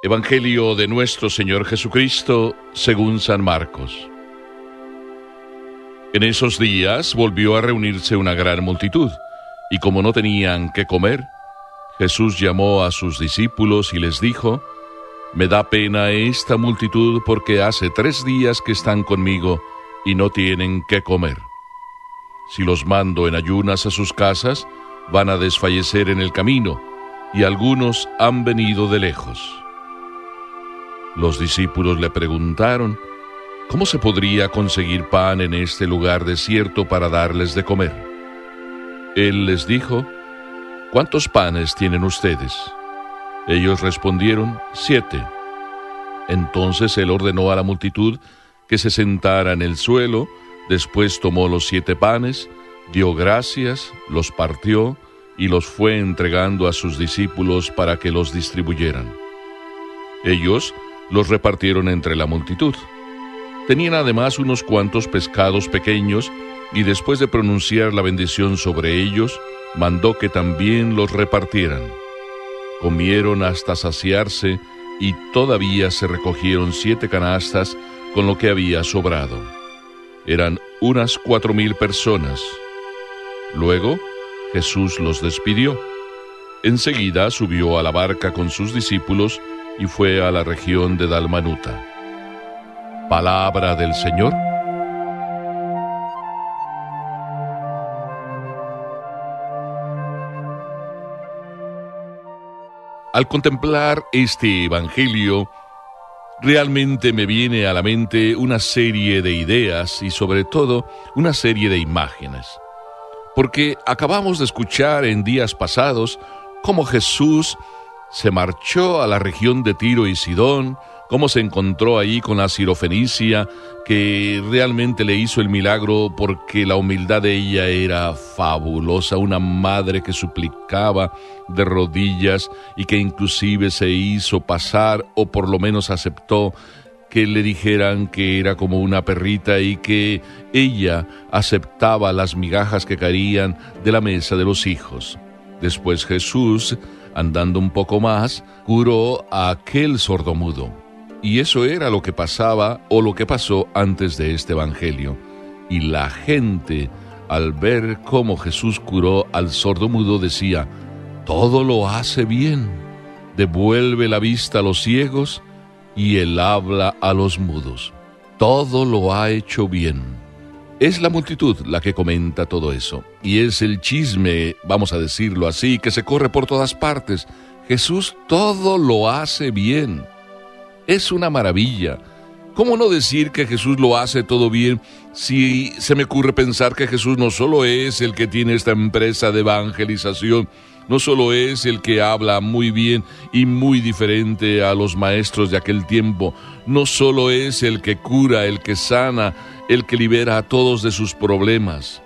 Evangelio de nuestro Señor Jesucristo según San Marcos. En esos días volvió a reunirse una gran multitud, y como no tenían qué comer, Jesús llamó a sus discípulos y les dijo: «Me da pena esta multitud porque hace 3 días que están conmigo y no tienen qué comer. Si los mando en ayunas a sus casas, van a desfallecer en el camino, y algunos han venido de lejos». Los discípulos le preguntaron: «¿Cómo se podría conseguir pan en este lugar desierto para darles de comer?». Él les dijo: «¿Cuántos panes tienen ustedes?». Ellos respondieron: 7. Entonces él ordenó a la multitud que se sentara en el suelo, después tomó los 7 panes, dio gracias, los partió y los fue entregando a sus discípulos para que los distribuyeran. Ellos los repartieron entre la multitud. Tenían además unos cuantos pescados pequeños, y después de pronunciar la bendición sobre ellos, mandó que también los repartieran. Comieron hasta saciarse, y todavía se recogieron 7 canastas con lo que había sobrado. Eran unas 4,000 personas. Luego Jesús los despidió. Enseguida subió a la barca con sus discípulos y fue a la región de Dalmanuta. Palabra del Señor. Al contemplar este Evangelio, realmente me viene a la mente una serie de ideas y sobre todo una serie de imágenes. Porque acabamos de escuchar en días pasados cómo Jesús se marchó a la región de Tiro y Sidón, cómo se encontró ahí con la sirofenicia, que realmente le hizo el milagro porque la humildad de ella era fabulosa, una madre que suplicaba de rodillas y que inclusive se hizo pasar, o por lo menos aceptó que le dijeran que era como una perrita y que ella aceptaba las migajas que caían de la mesa de los hijos. Después Jesús, andando un poco más, curó a aquel sordomudo. Y eso era lo que pasaba o lo que pasó antes de este Evangelio. Y la gente, al ver cómo Jesús curó al sordomudo, decía: «Todo lo hace bien. Devuelve la vista a los ciegos y el habla a los mudos. Todo lo ha hecho bien». Es la multitud la que comenta todo eso. Y es el chisme, vamos a decirlo así, que se corre por todas partes. Jesús todo lo hace bien. Es una maravilla. ¿Cómo no decir que Jesús lo hace todo bien si se me ocurre pensar que Jesús no solo es el que tiene esta empresa de evangelización, no solo es el que habla muy bien y muy diferente a los maestros de aquel tiempo, no solo es el que cura, el que sana, el que libera a todos de sus problemas.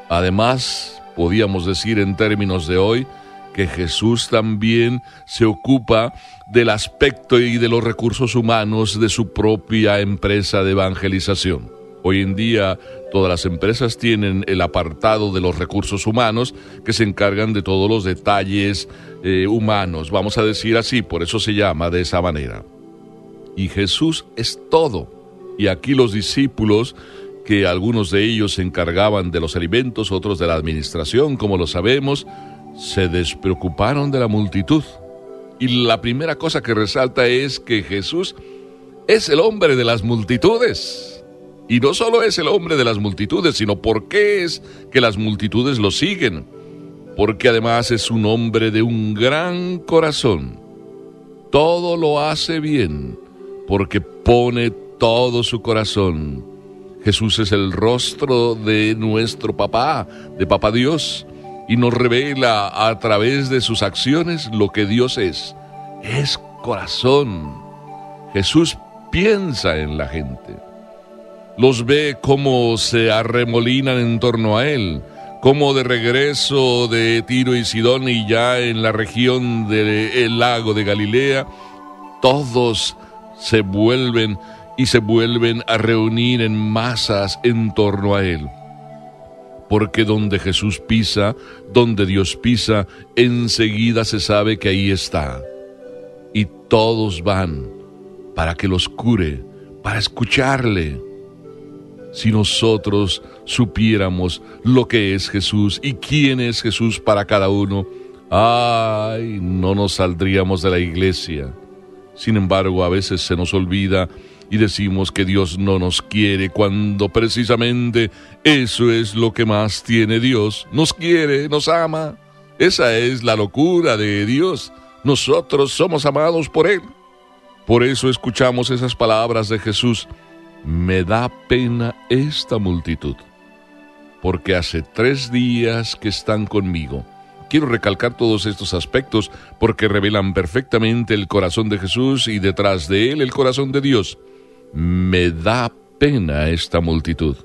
Además, podíamos decir en términos de hoy, que Jesús también se ocupa del aspecto y de los recursos humanos de su propia empresa de evangelización. Hoy en día, todas las empresas tienen el apartado de los recursos humanos que se encargan de todos los detalles humanos, vamos a decir así, por eso se llama de esa manera. Y Jesús es todo. Y aquí los discípulos, que algunos de ellos se encargaban de los alimentos, otros de la administración, como lo sabemos, se despreocuparon de la multitud. Y la primera cosa que resalta es que Jesús es el hombre de las multitudes. Y no solo es el hombre de las multitudes, sino por qué es que las multitudes lo siguen. Porque además es un hombre de un gran corazón. Todo lo hace bien, porque pone todo su corazón. Jesús es el rostro de nuestro papá, de Papá Dios, y nos revela a través de sus acciones lo que Dios es. Es corazón. Jesús piensa en la gente. Los ve cómo se arremolinan en torno a Él, cómo de regreso de Tiro y Sidón y ya en la región del lago de Galilea, todos se vuelven a reunir en masas en torno a Él. Porque donde Jesús pisa, donde Dios pisa, enseguida se sabe que ahí está. Y todos van para que los cure, para escucharle. Si nosotros supiéramos lo que es Jesús y quién es Jesús para cada uno, ¡ay! No nos saldríamos de la iglesia. Sin embargo, a veces se nos olvida y decimos que Dios no nos quiere, cuando precisamente eso es lo que más tiene Dios. Nos quiere, nos ama. Esa es la locura de Dios. Nosotros somos amados por Él. Por eso escuchamos esas palabras de Jesús: me da pena esta multitud, porque hace 3 días que están conmigo. Quiero recalcar todos estos aspectos porque revelan perfectamente el corazón de Jesús y detrás de él el corazón de Dios. Me da pena esta multitud.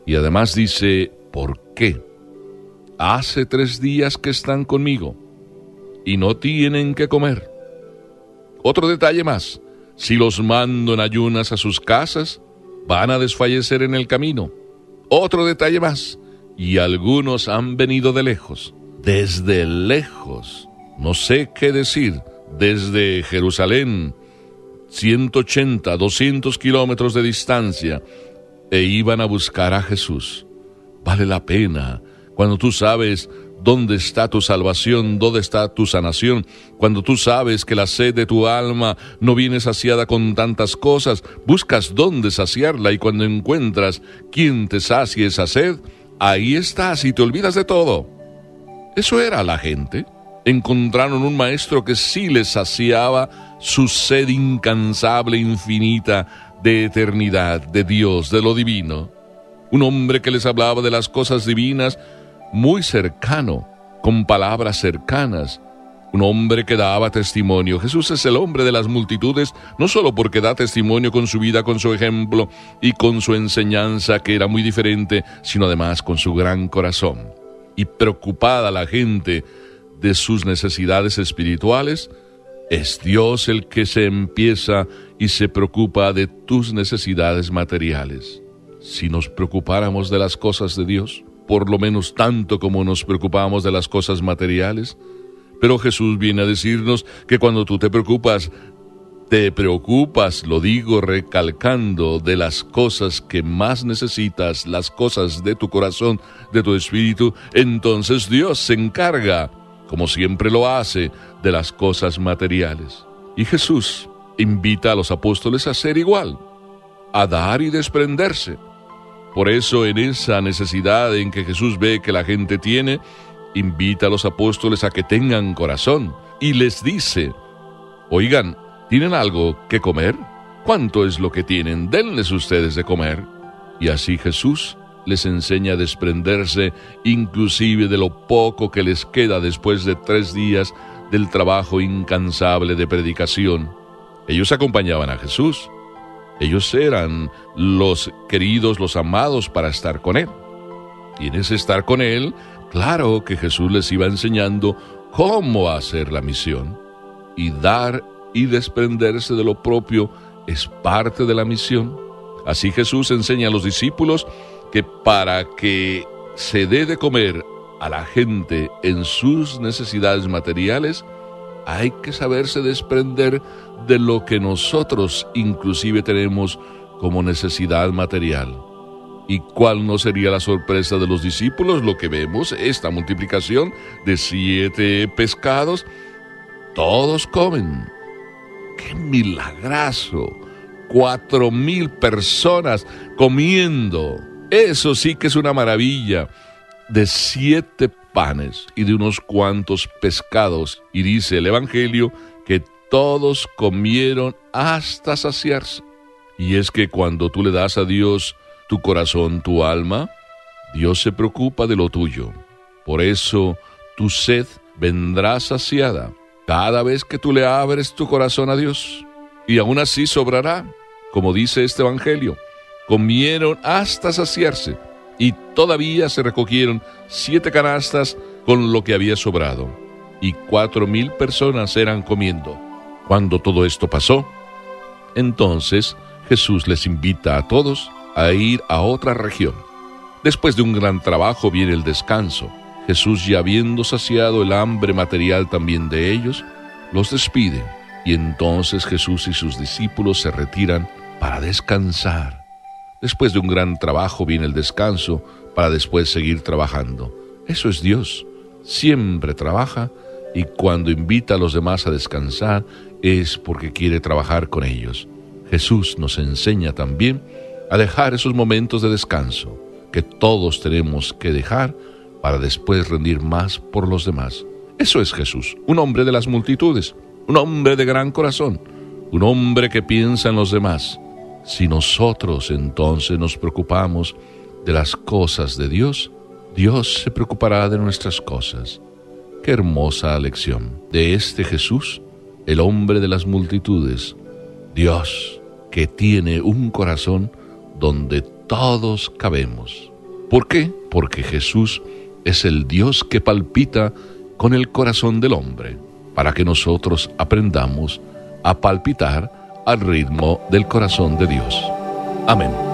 Y además dice, ¿por qué? Hace 3 días que están conmigo y no tienen que comer. Otro detalle más: si los mando en ayunas a sus casas, van a desfallecer en el camino. Otro detalle más: y algunos han venido de lejos, desde lejos, no sé qué decir, desde Jerusalén, 180, 200 kilómetros de distancia, e iban a buscar a Jesús. Vale la pena cuando tú sabes dónde está tu salvación, dónde está tu sanación, cuando tú sabes que la sed de tu alma no viene saciada con tantas cosas, buscas dónde saciarla, y cuando encuentras quien te sacie esa sed, ahí estás y te olvidas de todo. Eso era la gente. Encontraron un maestro que sí les saciaba su sed incansable, infinita, de eternidad, de Dios, de lo divino. Un hombre que les hablaba de las cosas divinas muy cercano, con palabras cercanas. Un hombre que daba testimonio. Jesús es el hombre de las multitudes, no solo porque da testimonio con su vida, con su ejemplo y con su enseñanza, que era muy diferente, sino además con su gran corazón. Y preocupada la gente de sus necesidades espirituales, es Dios el que se empieza y se preocupa de tus necesidades materiales. Si nos preocupáramos de las cosas de Dios, por lo menos tanto como nos preocupamos de las cosas materiales. Pero Jesús viene a decirnos que cuando tú te preocupas, lo digo recalcando, de las cosas que más necesitas, las cosas de tu corazón, de tu espíritu, entonces Dios se encarga, como siempre lo hace, de las cosas materiales. Y Jesús invita a los apóstoles a ser igual, a dar y desprenderse. Por eso, en esa necesidad en que Jesús ve que la gente tiene, invita a los apóstoles a que tengan corazón y les dice: oigan, ¿tienen algo que comer? ¿Cuánto es lo que tienen? Denles ustedes de comer. Y así Jesús les enseña a desprenderse inclusive de lo poco que les queda después de 3 días del trabajo incansable de predicación. Ellos acompañaban a Jesús. Ellos eran los queridos, los amados para estar con Él. Y en ese estar con Él, claro que Jesús les iba enseñando cómo hacer la misión. Y dar y desprenderse de lo propio es parte de la misión. Así Jesús enseña a los discípulos que para que se dé de comer a la gente en sus necesidades materiales, hay que saberse desprender de lo que nosotros inclusive tenemos como necesidad material. ¿Y cuál no sería la sorpresa de los discípulos? Lo que vemos, esta multiplicación de 7 pescados, todos comen. ¡Qué milagrazo! 4,000 personas comiendo. Eso sí que es una maravilla. De 7 panes y de unos cuantos pescados. Y dice el Evangelio que todos comieron hasta saciarse. Y es que cuando tú le das a Dios tu corazón, tu alma, Dios se preocupa de lo tuyo. Por eso tu sed vendrá saciada cada vez que tú le abres tu corazón a Dios. Y aún así sobrará, como dice este Evangelio. Comieron hasta saciarse y todavía se recogieron 7 canastas con lo que había sobrado. Y 4,000 personas eran comiendo. Cuando todo esto pasó, entonces Jesús les invita a todos a ir a otra región. Después de un gran trabajo viene el descanso. Jesús, ya habiendo saciado el hambre material también de ellos, los despide Y entonces Jesús y sus discípulos se retiran para descansar. Después de un gran trabajo viene el descanso para después seguir trabajando. Eso es Dios. Siempre trabaja y cuando invita a los demás a descansar es porque quiere trabajar con ellos. Jesús nos enseña también a dejar esos momentos de descanso que todos tenemos que dejar para después rendir más por los demás. Eso es Jesús, un hombre de las multitudes, un hombre de gran corazón, un hombre que piensa en los demás. Si nosotros entonces nos preocupamos de las cosas de Dios, Dios se preocupará de nuestras cosas. Qué hermosa lección de este Jesús, el hombre de las multitudes, Dios que tiene un corazón donde todos cabemos. ¿Por qué? Porque Jesús es el Dios que palpita con el corazón del hombre, para que nosotros aprendamos a palpitar al ritmo del corazón de Dios. Amén.